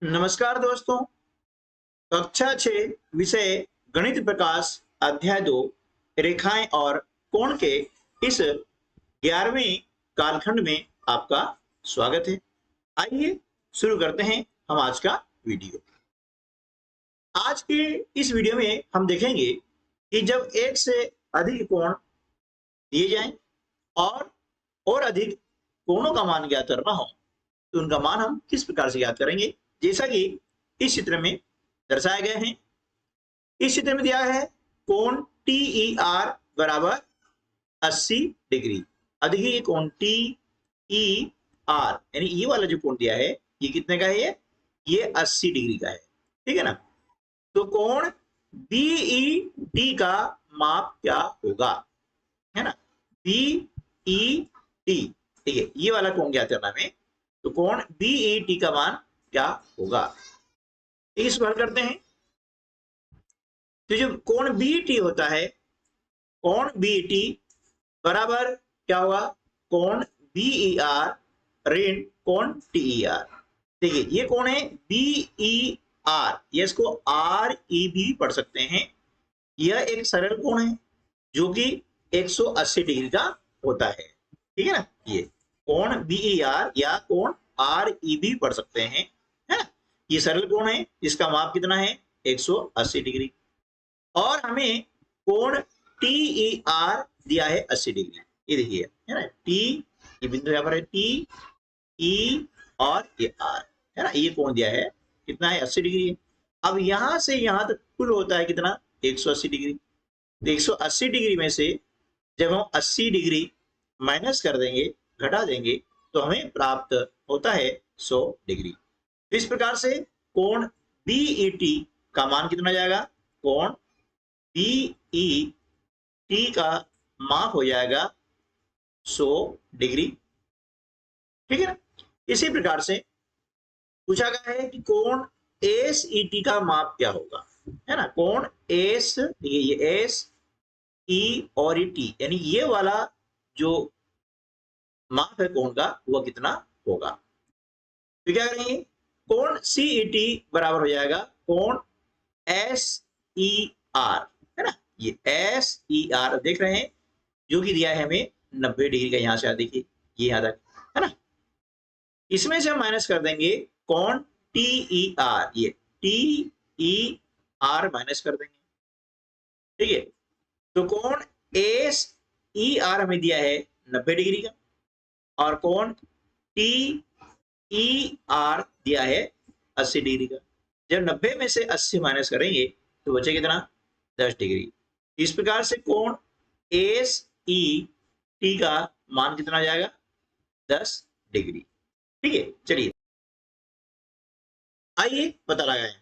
नमस्कार दोस्तों। कक्षा 6 विषय गणित प्रकाश अध्याय 2 रेखाएं और कोण के इस 11वें कालखंड में आपका स्वागत है। आइए शुरू करते हैं हम आज का वीडियो। आज के इस वीडियो में हम देखेंगे कि जब एक से अधिक कोण दिए जाएं और अधिक कोणों का मान ज्ञात करना हो तो उनका मान हम किस प्रकार से ज्ञात करेंगे, जैसा कि इस चित्र में दर्शाए गए हैं। इस चित्र में दिया है कोण TER बराबर 80 डिग्री। अब देखिए ये कोण TER यानी ये वाला जो कोण दिया है ये कितने का है? ये 80 डिग्री का है, ठीक है ना। तो कोण BET का माप क्या होगा, है ना। BET, ठीक है, ये वाला कोण ज्ञात करना है, तो कोण BET का मान क्या होगा, इसको हल करते हैं। तो जो कोण BET होता है, कोण BET बराबर क्या होगा? कोण BER ऋण कोण TER। देखिए ये कोण है BER, ये इसको RE भी पढ़ सकते हैं। यह एक सरल कोण है जो कि 180 डिग्री का होता है, ठीक है ना। ये कोण BER या कोण RE भी पढ़ सकते हैं, है ना। ये सरल कोण है, इसका माप कितना है? 180 डिग्री। और हमें कोण TER दिया है 80 डिग्री। ये देखिए, है ना, T ये बिंदु यहाँ पर है, T E और ये R, है ना। ये कोण दिया है कितना है? 80 डिग्री। अब यहां से यहां तक कुल होता है कितना? 180 डिग्री। तो 180 डिग्री में से जब हम 80 डिग्री माइनस कर देंगे, घटा देंगे, तो हमें प्राप्त होता है 100 डिग्री। तो इस प्रकार से कोण BET का मान कितना जाएगा? कोण BET का माप हो जाएगा 100 डिग्री, ठीक है ना। इसी प्रकार से पूछा गया है कि कोण SET का माप क्या होगा, है ना। कोण S, ये S E और ये T, यानी ये वाला जो माप है कोण का वह कितना होगा। तो क्या करेंगे? कोण CET बराबर हो जाएगा कोण SER, है ना। ये SER देख रहे हैं जो कि दिया है हमें 90 डिग्री का, यहां से देखिए ये यहां तक, है ना। इसमें से हम माइनस कर देंगे कोण TER, ये TER माइनस कर देंगे, ठीक है। तो कोण SER हमें दिया है 90 डिग्री का और कोण TER दिया है 80 डिग्री का। जब 90 में से 80 माइनस करेंगे तो बचे कितना? 10 डिग्री। इस प्रकार से कोण SET का मान कितना जाएगा? 10 डिग्री, ठीक है। चलिए आइए पता लगाएं।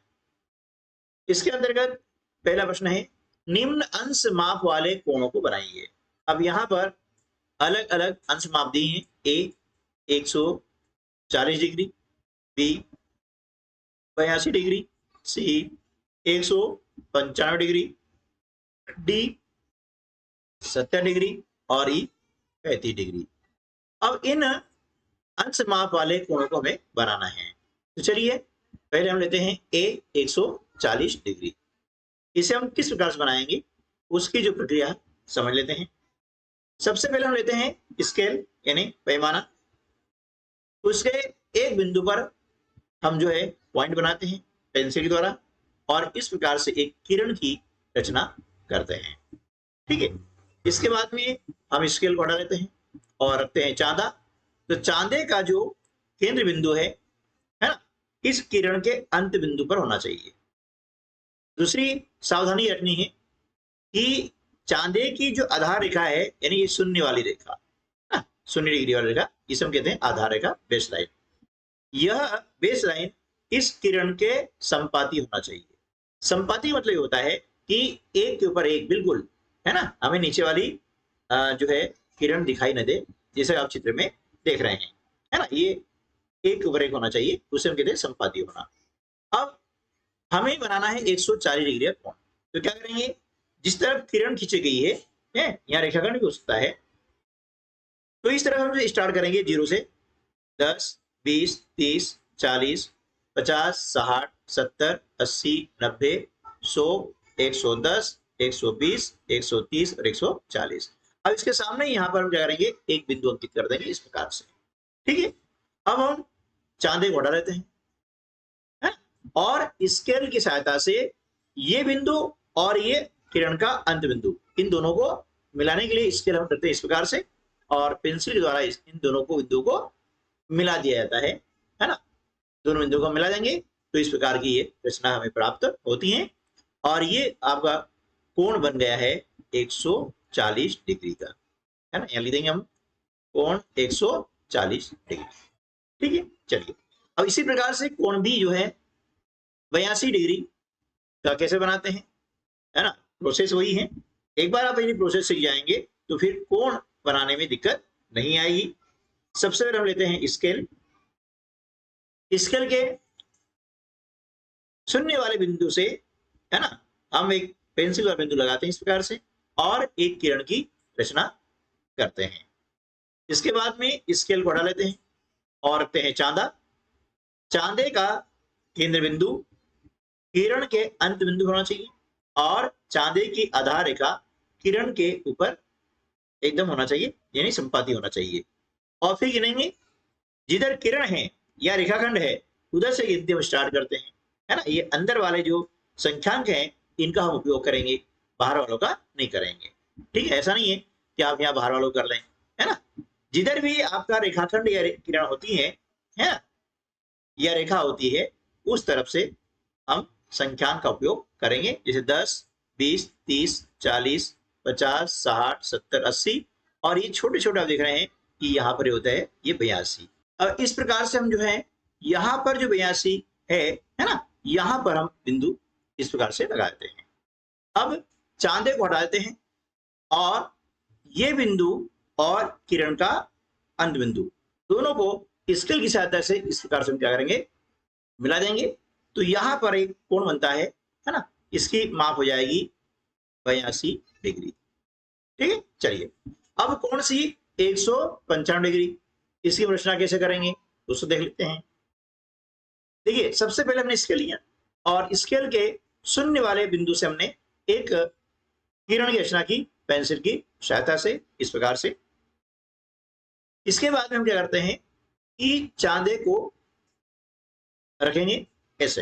इसके अंतर्गत पहला प्रश्न है, निम्न अंश माप वाले कोणों को बनाइए। अब यहां पर अलग अलग अंश माप दिए हैं। A 140 degree, B 82 degree, C 195 degree, D 70 degree और E 35 डिग्री। अब इन अंश माप वाले कोणों को हमें बनाना है। तो चलिए पहले हम लेते हैं A 140 डिग्री। इसे हम किस प्रकार से बनाएंगे उसकी जो प्रक्रिया समझ लेते हैं। सबसे पहले हम लेते हैं स्केल यानी पैमाना। उसके एक बिंदु पर हम जो है पॉइंट बनाते हैं पेंसिल के द्वारा और इस प्रकार से एक किरण की रचना करते हैं, ठीक है। इसके बाद में हम स्केल को हटा लेते हैं और रखते हैं चांदा। तो चांदे का जो केंद्र बिंदु है ना, इस किरण के अंत बिंदु पर होना चाहिए। दूसरी सावधानी रखनी है कि चांदे की जो आधार रेखा है यानी ये शून्य वाली रेखा, शून्य डिग्री वाली रेखा, इसे हम कहते हैं आधार रेखा, बेस लाइन। यह बेस लाइन इस किरण के संपाती होना चाहिए। संपाती मतलब होता है कि एक के ऊपर एक, बिल्कुल, है ना, हमें नीचे वाली जो है किरण दिखाई न दे, जैसे आप चित्र में देख रहे हैं, है ना। ये एक के ऊपर एक होना चाहिए, उसे हम कहते हैं संपाती होना। अब हमें बनाना है 140 डिग्री का कोण। तो क्या करेंगे? जिस तरफ किरण खींची गई है, यहाँ रेखाखंड भी हो सकता है, तो इस तरह हम स्टार्ट करेंगे 0 से 10, 20, 30, 40, 50, 60, 70, 80, 90, 100, 110, 120, 130 और 140। अब इसके सामने यहाँ पर हम क्या करेंगे, एक बिंदु अंकित कर देंगे इस प्रकार से। ठीक है, अब हम चांदे को हटा लेते हैं, है? और स्केल की सहायता से ये बिंदु और ये किरण का अंत बिंदु, इन दोनों को मिलाने के लिए स्केल हम करते हैं इस प्रकार से, और पेंसिल के द्वारा इन दोनों को बिंदु को मिला दिया जाता है ना। दोनों बिंदु को मिला देंगे तो इस प्रकार की ये रचना हमें प्राप्त होती है, और ये आपका कोण बन गया है 140 डिग्री का, है ना। यहाँ लिख देंगे हम कोण 140 डिग्री। ठीक है, चलिए अब इसी प्रकार से कोण भी जो है 82 डिग्री का कैसे बनाते हैं, है ना। प्रोसेस वही है, एक बार आप यदि प्रोसेस सीख जाएंगे तो फिर कोण बनाने में दिक्कत नहीं आएगी। सबसे पहले हम लेते हैं स्केल। स्केल के शून्य वाले बिंदु से, है ना, हम एक पेंसिल वाला बिंदु लगाते हैं इस प्रकार से, और एक किरण की रचना करते हैं। इसके बाद में स्केल को हटा लेते हैं और रखते हैं चांदा। चांदे का केंद्र बिंदु किरण के अंत बिंदु होना चाहिए, और चांदे की आधार रेखा किरण के ऊपर एकदम होना चाहिए, यानी संपाती होना चाहिए। और फिर गिनेंगे, जिधर किरण है या रेखाखंड है उधर से गिनते हम स्टार्ट करते हैं, है ना। ये अंदर वाले जो संख्यांक हैं इनका हम उपयोग करेंगे, बाहर वालों का नहीं करेंगे। ठीक है, ऐसा नहीं है कि आप यहाँ बाहर वालों कर लें, है ना। जिधर भी आपका रेखाखंड या किरण होती है ना, या रेखा होती है, उस तरफ से हम संख्यांक का उपयोग करेंगे, जैसे 10, 20, 30, 40, 50, 60, 70, 80, और ये छोटे छोटे आप देख रहे हैं कि यहाँ पर होता है ये 82। अब इस प्रकार से हम जो है यहाँ पर जो 82 है ना, यहाँ पर हम बिंदु इस प्रकार से लगा देते हैं। अब चांदे को हटा देते हैं, और ये बिंदु और किरण का अंत बिंदु दोनों को स्केल की सहायता से इस प्रकार से हम क्या करेंगे, मिला देंगे। तो यहाँ पर एक कोण बनता है ना, इसकी माप हो जाएगी 82 डिग्री। ठीक है, चलिए अब कोण सी 195 डिग्री, इसकी रचना कैसे करेंगे उसको देख लेते हैं। देखिए, सबसे पहले हमने स्केल लिया, और स्केल के शून्य वाले बिंदु से हमने एक किरण की रचना की पेंसिल की सहायता से इस प्रकार से। इसके बाद में हम क्या करते हैं कि चांदे को रखेंगे ऐसे,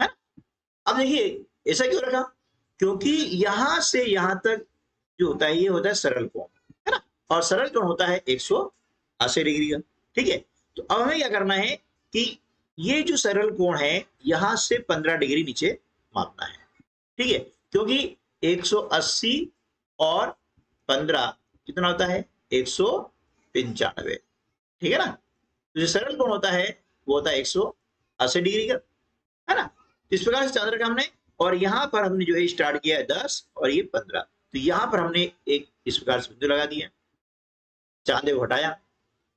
है। अब देखिए ऐसा क्यों रखा, क्योंकि यहां से यहां तक जो होता है ये होता है सरल कोण, है ना, और सरल कोण होता है 180 डिग्री का। ठीक है, तो अब हमें क्या करना है कि ये जो सरल कोण है यहां से 15 डिग्री नीचे मापना है। ठीक है, क्योंकि 180 और 15 कितना होता है, 195। ठीक है ना, तो जो सरल कोण होता है वो होता है 180 डिग्री का, है ना। इस प्रकार से चांद रखा हमने, और यहाँ पर हमने जो है स्टार्ट किया है 10 और ये 15, तो यहाँ पर हमने एक इस प्रकार से बिंदु लगा दिया, चांदे को हटाया,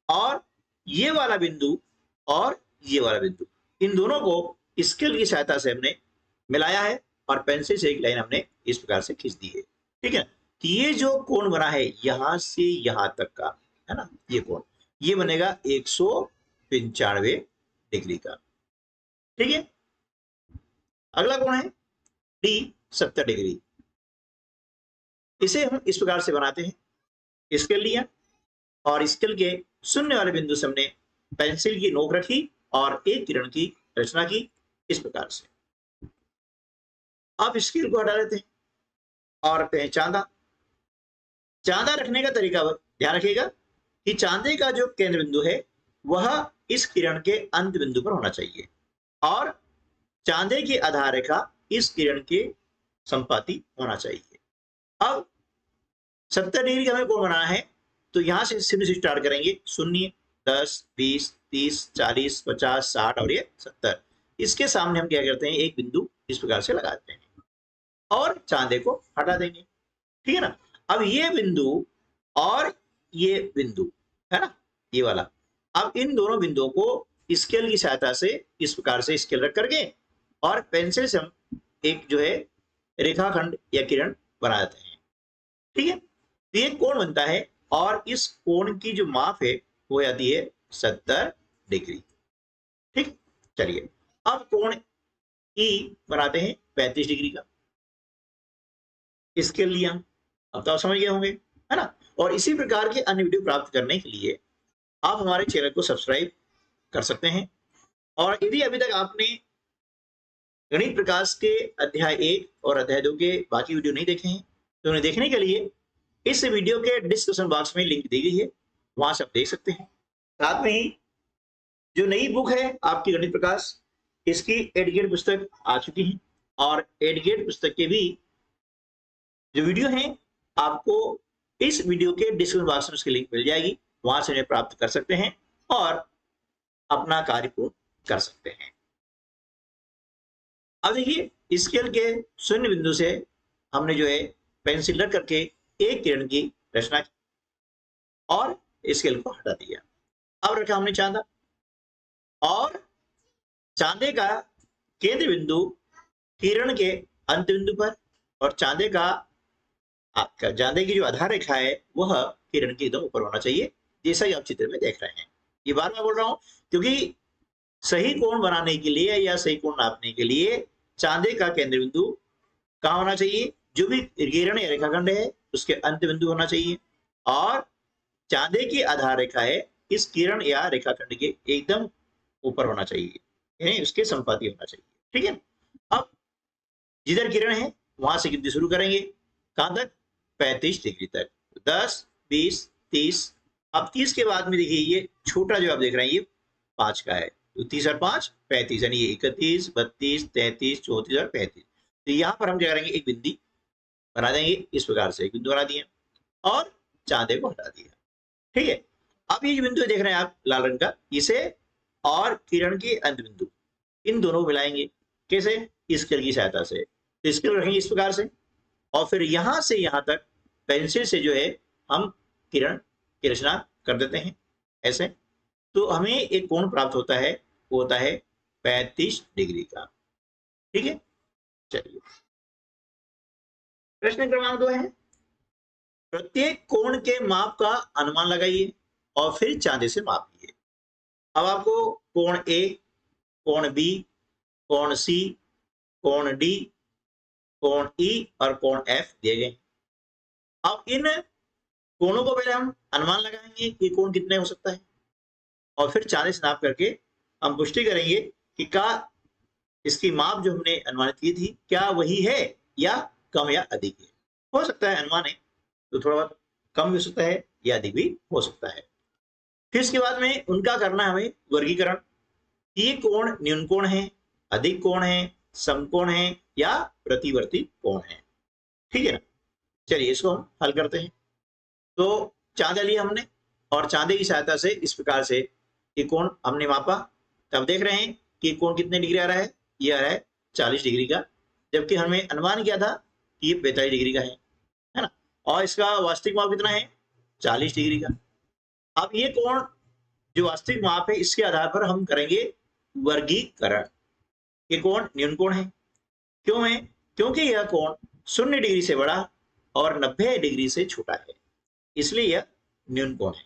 और ये वाला बिंदु और ये वाला बिंदु, इन दोनों को स्केल की सहायता से हमने मिलाया है, और पेंसिल से एक लाइन हमने इस प्रकार से खींच दी है। ठीक है, तो ये जो कोण बना है यहां से यहां तक का, है ना, ये कोण ये बनेगा 195 डिग्री का। ठीक है, अगला कोण है डी 70 डिग्री। इसे हम इस प्रकार से बनाते हैं। स्केल लिया, और स्केल के शून्य वाले बिंदु से हमने पेंसिल की नोक रखी और एक किरण की रचना की इस प्रकार से। अब स्केल को हटा लेते हैं और रखते हैं चांदा। चांदा रखने का तरीका ध्यान रखिएगा कि चांदे का जो केंद्र बिंदु है वह इस किरण के अंत बिंदु पर होना चाहिए, और चांदे की आधार रेखा इस किरण के संपाती होना चाहिए। अब 70 डिग्री का हमें कोण बनाना है, तो यहां से शून्य से स्टार्ट करेंगे, 0, 10, 20, 30, 40, 50, 60 और ये 70। इसके सामने हम क्या करते हैं, एक बिंदु इस प्रकार से लगाते हैं और चांदे को हटा देंगे। ठीक है ना, अब ये बिंदु और ये बिंदु, है ना, ये वाला, अब इन दोनों बिंदुओं को स्केल की सहायता से इस प्रकार से स्केल रख करके और पेंसिल से हम एक जो है रेखाखंड या किरण बना देते हैं। ठीक है, तो ये कोण बनता है, और इस कोण की जो माप है वो आती है 70 डिग्री। ठीक, चलिए अब कोण ई बनाते हैं 35 डिग्री का, इसके लिए अब तो आप समझ गए होंगे, है ना। और इसी प्रकार के अन्य वीडियो प्राप्त करने के लिए आप हमारे चैनल को सब्सक्राइब कर सकते हैं। और यदि अभी तक आपने गणित प्रकाश के अध्याय 1 और अध्याय 2 के बाकी वीडियो नहीं देखे हैं तो उन्हें देखने के लिए इस वीडियो के डिस्क्रिप्शन बॉक्स में लिंक दी गई है, वहां से आप देख सकते हैं। साथ में ही जो नई बुक है आपकी गणित प्रकाश, इसकी एडगेट पुस्तक आ चुकी है और एडगेट पुस्तक के भी जो वीडियो है आपको इस वीडियो के डिस्क्रिप्शन बॉक्स में उसकी लिंक मिल जाएगी, वहां से उन्हें प्राप्त कर सकते हैं और अपना कार्य पूर्ण कर सकते हैं। अब देखिए स्केल के शून्य बिंदु से हमने जो है पेंसिल रख करके एक किरण की रचना की और स्केल को हटा दिया। अब रखा हमने चांदा और चांदे का केंद्र बिंदु किरण के अंत बिंदु पर और चांदे की जो आधार रेखा है वह किरण के एकदम ऊपर होना चाहिए, जैसा कि आप चित्र में देख रहे हैं। ये बार बार बोल रहा हूं क्योंकि सही कोण बनाने के लिए या सही कोण नापने के लिए चांदे का केंद्र बिंदु कहाँ होना चाहिए, जो भी किरण या रेखाखंड है उसके अंत बिंदु होना चाहिए और चांदे की आधार रेखा है इस किरण या रेखाखंड के एकदम ऊपर होना चाहिए, यानी उसके संपाती होना चाहिए। ठीक है, अब जिधर किरण है वहां से गिनती शुरू करेंगे, कहां तक, 35 डिग्री तक, 10 20 30। अब 30 के बाद में देखिए ये छोटा जो आप देख रहे हैं ये 5 का है, तो 30 और 5 35, यानी ये 31 32 33 34 और 35। तो यहाँ पर हम क्या करेंगे, एक बिंदी बना देंगे, इस प्रकार से एक बिंदु बना दिए और चांदे को हटा दिया। ठीक है, अब ये जो बिंदु देख रहे हैं आप लाल रंग का, इसे और किरण के अंत बिंदु इन दोनों को मिलाएंगे, कैसे, स्केल की सहायता से। तो स्केल रखेंगे इस प्रकार से और फिर यहां से यहां तक पेंसिल से जो है हम किरण की रचना कर देते हैं ऐसे, तो हमें एक कोण प्राप्त होता है, वो होता है 35 डिग्री का। ठीक है, चलिए प्रश्न क्रमांक 2 है, प्रत्येक कोण के माप का अनुमान लगाइए और फिर चांदे से मापिए। अब आपको कोण ए, कोण बी, कोण सी, कोण डी, कोण ई और कोण एफ दिए गए। अब इन कोणों को पहले हम अनुमान लगाएंगे कि कोण कितने हो सकता है और फिर चांदे से नाप करके हम पुष्टि करेंगे कि क्या इसकी माप जो हमने अनुमानित की थी क्या वही है या कम या अधिक है। हो सकता है अनुमान है तो थोड़ा बहुत कम भी हो सकता है या अधिक भी हो सकता है। फिर इसके बाद में उनका करना हमें वर्गीकरण, ये कोण न्यून कोण है, अधिक कोण है, समकोण है या प्रतिवर्ती कोण है। ठीक है ना, चलिए इसको हम हल करते हैं। तो चांदा लिया हमने और चांदे की सहायता से इस प्रकार से ये कोण हमने मापा, तब देख रहे हैं कि कोण कितने डिग्री आ रहा है, ये आ रहा है 40 डिग्री का, जबकि हमें अनुमान किया था कि ये 45 डिग्री का है ना, और इसका वास्तविक माप कितना है, 40 डिग्री का। अब ये कोण जो वास्तविक माप है इसके आधार पर हम करेंगे वर्गीकरण। ये कोण न्यून कोण है, क्यों है, क्योंकि यह कोण 0 डिग्री से बड़ा और 90 डिग्री से छोटा है, इसलिए यह न्यून कोण है।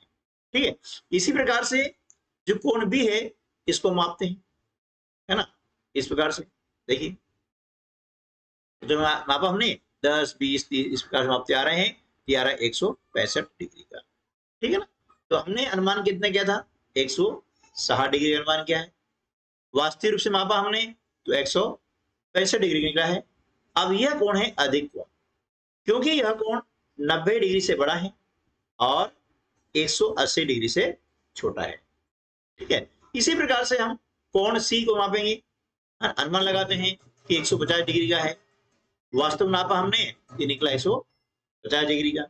ठीक है, इसी प्रकार से जो कोण भी है इसको मापते हैं, है ना, इस प्रकार से देखिए जो मापा हमने 10 20 30 इस प्रकार से मापते आ रहे हैं, ये आ रहा है 165 डिग्री का। ठीक है ना, तो हमने अनुमान कितने किया था, 160 डिग्री अनुमान किया है, वास्तविक रूप से मापा हमने तो 165 डिग्री निकला है। अब यह कोण है अधिक कोण, क्योंकि यह कोण 90 डिग्री से बड़ा है और 180 डिग्री से छोटा है। ठीक है, इसी प्रकार से हम कोण सी को मापेंगे, अनुमान लगाते हैं कि 150 डिग्री का है, वास्तव नापा हमने ये निकला 150 डिग्री का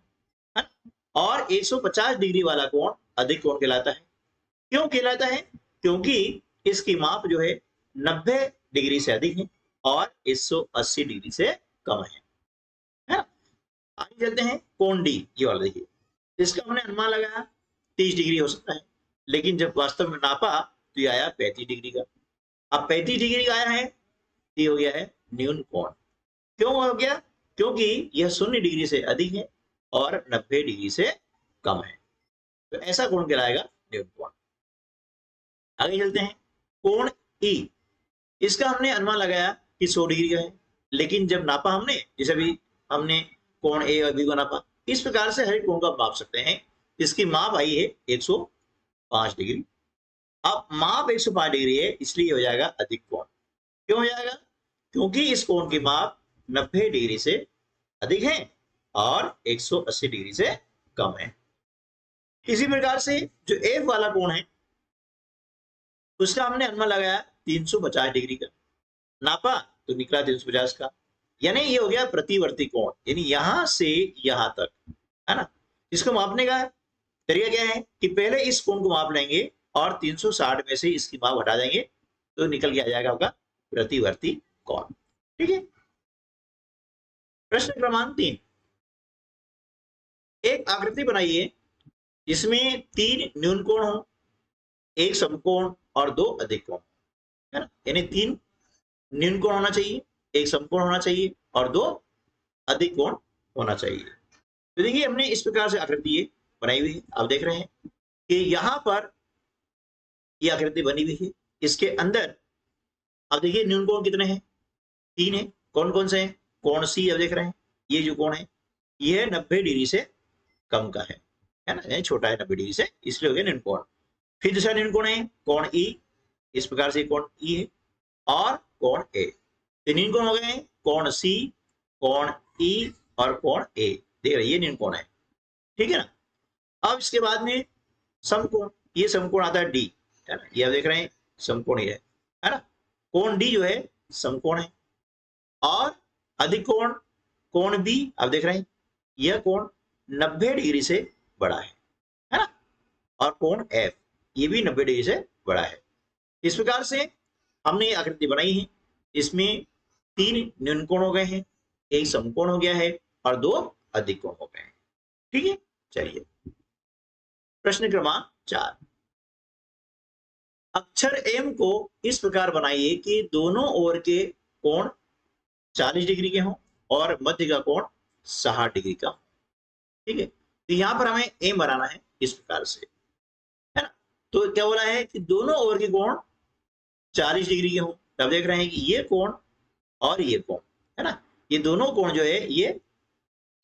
है, और 150 डिग्री वाला कोण अधिक कोण कहलाता है। क्यों कहलाता है, क्योंकि इसकी माप जो है 90 डिग्री से अधिक है और 180 डिग्री से कम है ना। आगे चलते हैं कोण डी, ये वाला देखिए, इसका हमने अनुमान लगाया 30 डिग्री हो सकता है, लेकिन जब वास्तव में नापा तो ये आया 35 डिग्री का। अब 35 डिग्री का आया है, ये हो गया है न्यून कोण। क्यों हो गया, क्योंकि यह 0 डिग्री से अधिक है और 90 डिग्री से कम है, तो ऐसा कोण कहलाएगा न्यून कोण। आगे चलते हैं कोण ई, इसका हमने अनुमान लगाया कि 100 डिग्री का है, लेकिन जब नापा हमने, जैसे अभी हमने कोण ए और बी को नापा, इस प्रकार से हर एक कोण को आप माप सकते हैं। इसकी माप आई है 105 डिग्री। अब माप 105 डिग्री है, इसलिए हो जाएगा अधिक कोण। क्यों हो जाएगा? क्योंकि इस कोण की माप 90 डिग्री से अधिक है और 180 डिग्री से कम है। इसी प्रकार से जो एफ वाला कोण है उसका हमने अनुमान लगाया 350 डिग्री का, नापा तो निकला 350 का, यानी ये हो गया प्रतिवर्ती कोण, यानी यहां से यहां तक, है ना। इसको मापने का तरीका क्या है कि पहले इस कोण को माप लेंगे और 360 में से इसकी माप हटा देंगे तो निकल के आ जाएगा आपका प्रतिवर्ती कोण। ठीक है। प्रश्न क्रमांक 3, एक आकृति बनाइए जिसमें 3 न्यून कोण हो, एक समकोण और 2 अधिक कोण, है ना। यानी 3 न्यून कोण होना चाहिए, एक समकोण होना चाहिए और 2 अधिक कोण होना चाहिए। तो देखिए हमने इस प्रकार से आकृति ये बनाई हुई है। आप देख रहे हैं कि यहां पर ये आकृति बनी हुई है, इसके अंदर आप देखिए न्यून कोण कितने हैं? 3 है। कौन कौन से हैं? कोण सी, अब देख रहे हैं ये जो कोण है ये 90 डिग्री से कम का है ना, छोटा है 90 डिग्री से, इसलिए हो गया न्यून कोण। फिर दूसरा न्यून कोण है कोण ई, इस प्रकार से कोण ई है, और कोण ए। तीन न्यून कोण हो गए, कोण सी, कोण ई और कोण ए। देख रहे ये न्यून कोण है, ठीक है ना। अब इसके बाद में समकोण, ये समकोण आता है डी, है ना, ये आप देख रहे हैं समकोण ही है ना। कोण डी जो है समकोण है, और अधिक कोण कोण बी आप देख रहे हैं यह कोण 90 डिग्री से बड़ा है ना, और कोण एफ ये भी 90 डिग्री से बड़ा है। इस प्रकार से हमने आकृति बनाई है, इसमें 3 न्यून कोण हो गए हैं, एक समकोण हो गया है और 2 अधिक कोण हो गए हैं। ठीक है, चलिए प्रश्न क्रमांक 4, अक्षर एम को इस प्रकार बनाइए कि दोनों ओर के कोण 40 डिग्री के हों और मध्य का कोण 60 डिग्री का हो। ठीक है, तो यहां पर हमें एम बनाना है इस प्रकार से, है ना। तो क्या बोला है कि दोनों ओर के कोण 40 डिग्री के हों। तब देख रहे हैं कि ये कोण और ये कोण, है ना, ये दोनों कोण जो है ये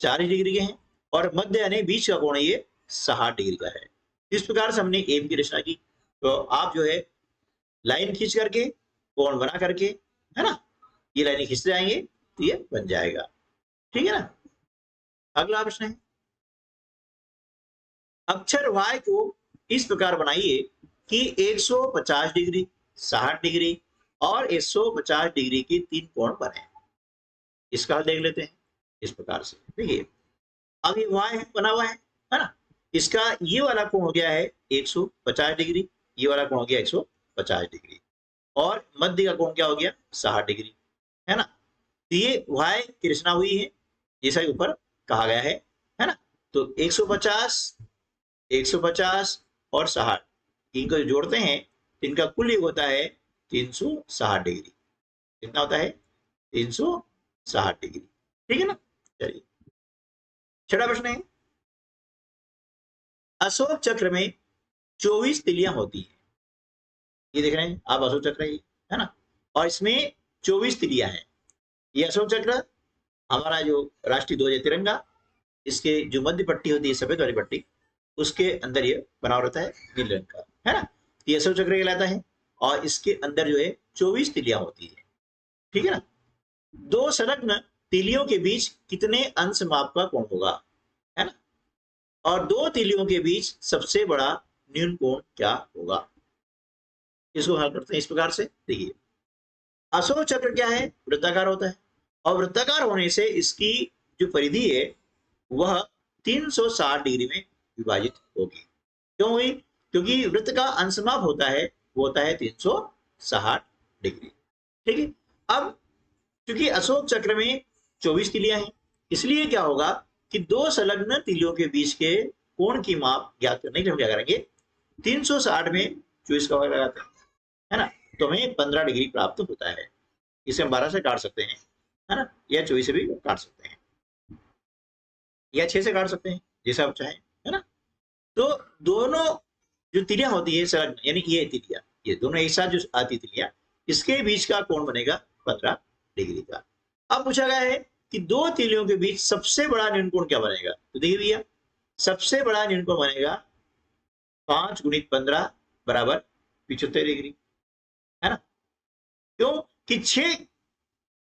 40 डिग्री के हैं और मध्य यानी बीच का कोण ये 60 डिग्री का है। इस प्रकार से हमने एम की रचना की। तो आप जो है लाइन खींच करके कोण बना करके, है ना, ये लाइन खींचते जाएंगे तो ये बन जाएगा। ठीक है ना। अगला प्रश्न है, अक्षर y को इस प्रकार बनाइए कि 150 डिग्री, 60 डिग्री और 150 डिग्री की 3 कोण बने। इसका हल देख लेते हैं इस प्रकार से। देखिए अब ये y है बना हुआ है ना, इसका ये वाला कोण हो गया है 150 डिग्री, ये वाला कोण हो गया 150 डिग्री, और मध्य का कोण क्या हो गया 60 डिग्री, है ना। तो ये y की रचना हुई है जैसा ऊपर कहा गया है ना। तो 150 150 और 60 इनको जोड़ते हैं तो इनका कुल योग होता है 360 डिग्री। कितना होता है? 360 डिग्री। ठीक है ना। चलिए छठा प्रश्न है, अशोक चक्र में 24 तिलियां होती है। ये देख रहे हैं आप अशोक चक्र है ना, और इसमें 24 तिलियां हैं। ये अशोक चक्र हमारा जो राष्ट्रीय ध्वज तिरंगा, इसके जो मध्य पट्टी होती है सफेद वाली पट्टी, उसके अंदर ये बना रहता है नीले रंग का, है ना। ये अशोक चक्र कहलाता है और इसके अंदर जो है 24 तिलियां होती है। ठीक है ना। 2 संलग्न तिलियों के बीच कितने अंश माप का कोण होगा, है ना, और 2 तिलियों के बीच सबसे बड़ा न्यून कोण क्या होगा। इसको हल करते हैं इस प्रकार से। देखिए अशोक चक्र क्या है? वृत्ताकार होता है, और वृत्ताकार होने से इसकी जो परिधि है वह 360 डिग्री में विभाजित होगी। क्यों हुई? क्योंकि वृत्त का अंशमाप होता है वो होता है 360 डिग्री। ठीक है। अब क्योंकि अशोक चक्र में 24 तिलियां हैं, इसलिए क्या होगा कि 2 संलग्न तिलियों के बीच के कोण की माप ज्ञात करने के लिए हम क्या करेंगे, 360 में 24 का वर्ग लगाते हैं, है ना, तो हमें 15 डिग्री प्राप्त होता है। इसे हम 12 से काट सकते हैं, है ना, या 24 से भी काट सकते हैं, या 6 से काट सकते हैं, जैसा आप चाहें, है ना। तो दोनों जो तिलियां होती है संलग्न, यानी ये तिलियां, ये दोनों एक साथ जो आती तिलियां, इसके बीच का कोण बनेगा 15 डिग्री का। अब पूछा गया है कि दो तीलियों के बीच सबसे बड़ा न्यून कोण क्या बनेगा। तो देखिए भैया, सबसे बड़ा न्यून कोण बनेगा 5 गुणित 15 बराबर 75 डिग्री, है ना। क्यों कि 6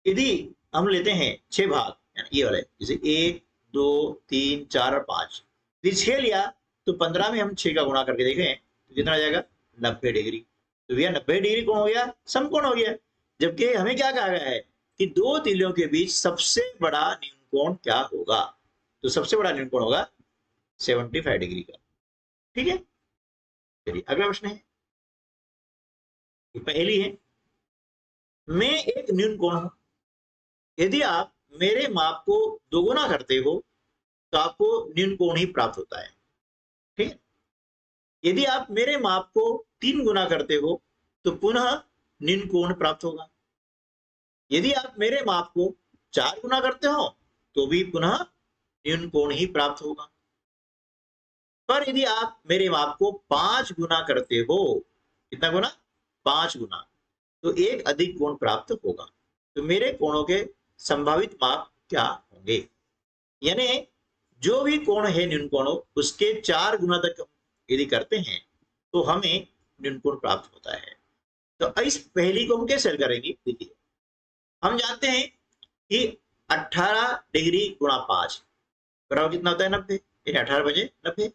यदि हम लेते हैं 6 भाग, ये वाले जैसे 1 2 3 4 और 5, यदि 6 लिया तो 15 में हम 6 का गुणा करके देखें तो कितना आ जाएगा 90 डिग्री। तो भैया 90 डिग्री कौन हो गया, समकोण हो गया। जबकि हमें क्या कहा गया है कि दो तीलियों के बीच सबसे बड़ा न्यून कोण क्या होगा। तो सबसे बड़ा न्यून कोण होगा 75 डिग्री का। ठीक है, चलिए अगला प्रश्न है, पहली है, मैं एक न्यून कोण हूं, यदि आप मेरे माप को दोगुना करते हो तो आपको न्यून कोण ही प्राप्त होता है। ठीक है, यदि आप मेरे माप को 3 गुना करते हो तो पुनः न्यून कोण प्राप्त होगा। यदि आप मेरे माप को 4 गुना करते हो तो भी पुनः न्यून कोण ही प्राप्त होगा। पर यदि आप मेरे माप को 5 गुना करते हो, कितना गुना, 5 गुना, तो एक अधिक कोण प्राप्त होगा। तो मेरे कोणों के संभावित माप क्या होंगे, यानी जो भी कोण है न्यून कोण उसके 4 गुना तक यदि करते हैं तो हमें न्यून कोण प्राप्त होता है। तो इस पहली को हम कैसे हल करेंगे, देखिए हम जानते हैं कि 18 डिग्री गुणा 5 बराबर कितना होता है 90, 18 बजे 90,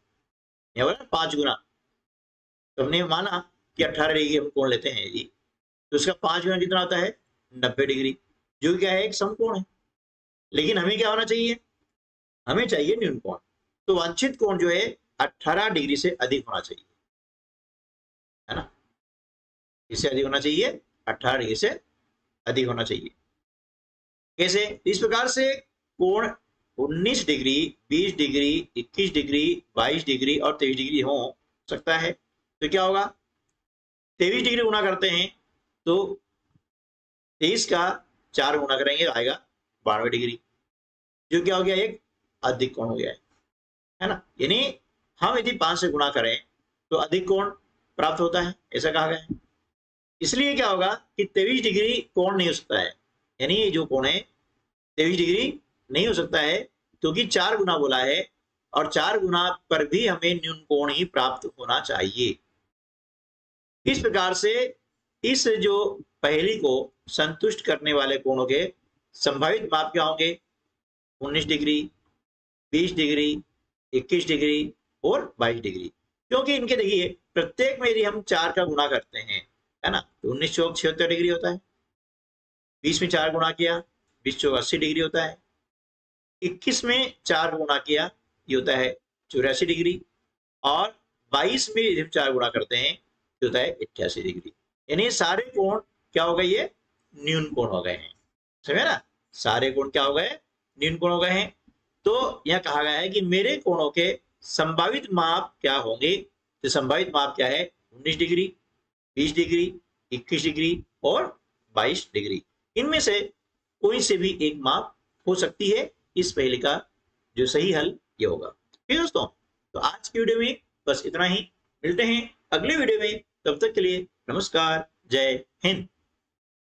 5 गुना। तो हमने माना कि 18 डिग्री हम कोण लेते हैं जी, तो उसका 5 गुना कितना होता है 90 डिग्री, जो क्या है एक समकोण है। लेकिन हमें क्या होना चाहिए, हमें चाहिए न्यून कोण। तो वांछित कोण जो है 18 डिग्री से अधिक होना चाहिए, है ना, इससे अधिक होना चाहिए, 18 डिग्री से अधिक होना चाहिए। कैसे, इस प्रकार से कोण 19 डिग्री, 20 डिग्री, 21 डिग्री, 22 डिग्री और 23 डिग्री हो सकता है। तो क्या होगा, 23 डिग्री गुना करते हैं तो 23 का 4 गुना करेंगे आएगा 12 डिग्री, जो क्या हो गया एक अधिक कोण हो गया है ना। यानी हम यदि 5 से गुणा करें तो अधिक कोण प्राप्त होता है, ऐसा कहा गया है। इसलिए क्या होगा कि 23 डिग्री कोण नहीं हो सकता है, यानी ये जो कोण है 23 डिग्री नहीं हो सकता है, क्योंकि 4 गुना बोला है और 4 गुना पर भी हमें न्यून कोण ही प्राप्त होना चाहिए। इस प्रकार से इस जो पहेली को संतुष्ट करने वाले कोणों के संभावित माप क्या होंगे, 19 डिग्री, 20 डिग्री, 21 डिग्री और 22 डिग्री। क्योंकि इनके देखिए प्रत्येक में यदि हम 4 का गुणा करते हैं, है ना, तो 19 चौक 76 डिग्री होता है, 20 में 4 गुणा किया 20 चौक 80 डिग्री होता है, 21 में 4 गुणा किया ये होता है 84 डिग्री, और 22 में यदि हम 4 गुणा करते हैं तो होता है 88 डिग्री। यानी सारे कोण क्या हो गए, ये न्यून कोण हो गए हैं, समझे ना, सारे कोण क्या हो गए, न्यून कोण हो गए हैं। तो यह कहा गया है कि मेरे कोणों के संभावित माप क्या होंगे। तो संभावित माप क्या है, 19 डिग्री, 20 डिग्री, 21 डिग्री और 22 डिग्री। इनमें से कोई से भी एक माप हो सकती है। इस पहेली का जो सही हल ये होगा। ठीक है दोस्तों, तो आज की वीडियो में बस इतना ही, मिलते हैं अगले वीडियो में, तब तक के लिए नमस्कार, जय हिंद।